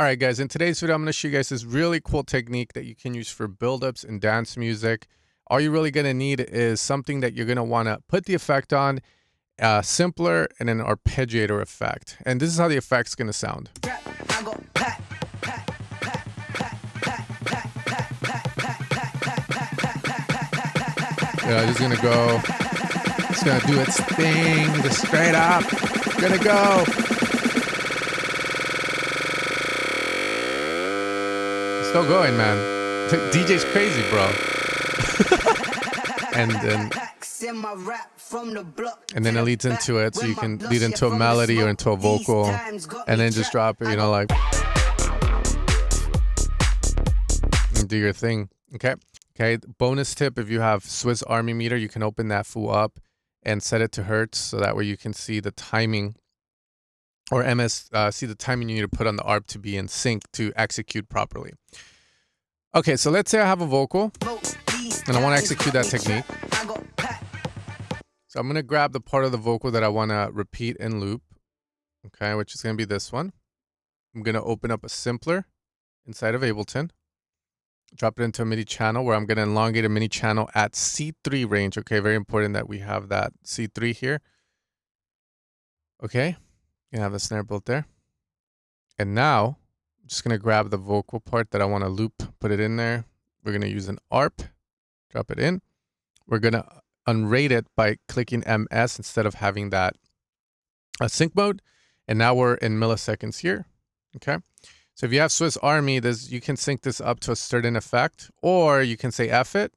All right, guys, in today's video, I'm going to show you guys this really cool technique that you can use for buildups in dance music. All you're really going to need is something that you're going to want to put the effect on, simpler, and an arpeggiator effect. And this is how the effect's going to sound. Just going to go. It's going to do its thing, just straight up. Going to go. Still going, man. DJ's crazy, bro. and then it leads into it, so you can lead into a melody or into a vocal, and then just drop it, you know, like, and do your thing. Okay. Bonus tip: if you have Swiss Army meter, you can open that fool up and set it to hertz, so that way you can see the timing. Or see the timing you need to put on the ARP to be in sync to execute properly. Okay, so let's say I have a vocal and I want to execute that technique. So I'm going to grab the part of the vocal that I want to repeat and loop, okay, which is going to be this one. I'm going to open up a simpler inside of Ableton, drop it into a MIDI channel where I'm going to elongate a MIDI channel at C3 range. Okay, very important that we have that C3 here. Okay. You have the snare built there. And now I'm just going to grab the vocal part that I want to loop, put it in there. We're going to use an ARP, drop it in. We're going to unrate it by clicking MS instead of having that sync mode. And now we're in milliseconds here. Okay. So if you have Swiss Army, you can sync this up to a certain effect, or you can say F it.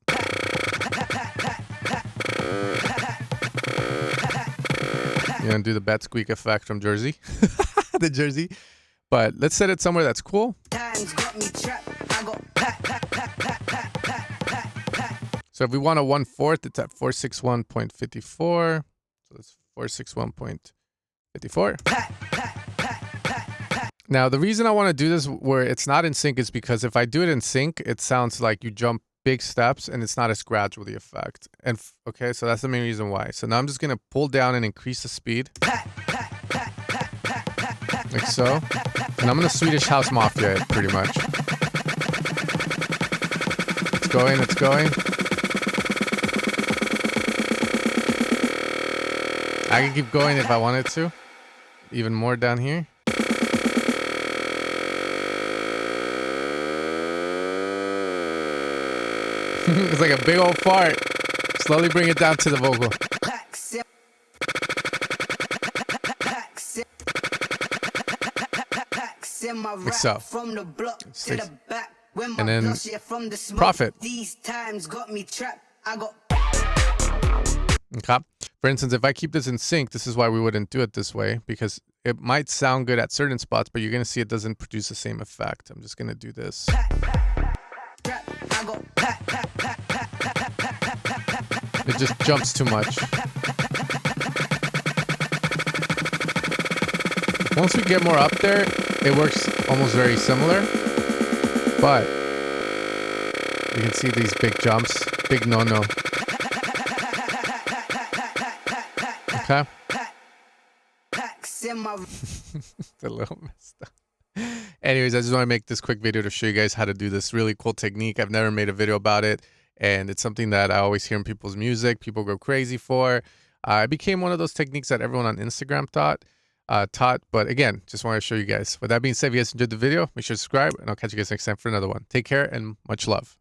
You're going to do the bat squeak effect from Jersey, the Jersey. But let's set it somewhere that's cool. So if we want a 1/4, it's at 461.54. So it's 461.54. Now, the reason I want to do this where it's not in sync is because if I do it in sync, it sounds like you jump big steps and it's not as gradual, the effect. And okay, so that's the main reason why. So now I'm just going to pull down and increase the speed like so, and I'm going to Swedish House Mafia it pretty much. It's going. I can keep going if I wanted to, even more down here. It's like a big old fart. Slowly bring it down to the vocal. Like so. And then profit. Okay. For instance, if I keep this in sync, this is why we wouldn't do it this way, because it might sound good at certain spots, but you're going to see it doesn't produce the same effect. I'm just going to do this. It just jumps too much. Once we get more up there, it works almost very similar. But you can see these big jumps. Big no-no. Okay. It's a little messed up. Anyways, I just want to make this quick video to show you guys how to do this really cool technique. I've never made a video about it, and it's something that I always hear in people's music. People go crazy for. It became one of those techniques that everyone on Instagram taught. But again, just want to show you guys. With that being said, if you guys enjoyed the video, make sure to subscribe, and I'll catch you guys next time for another one. Take care and much love.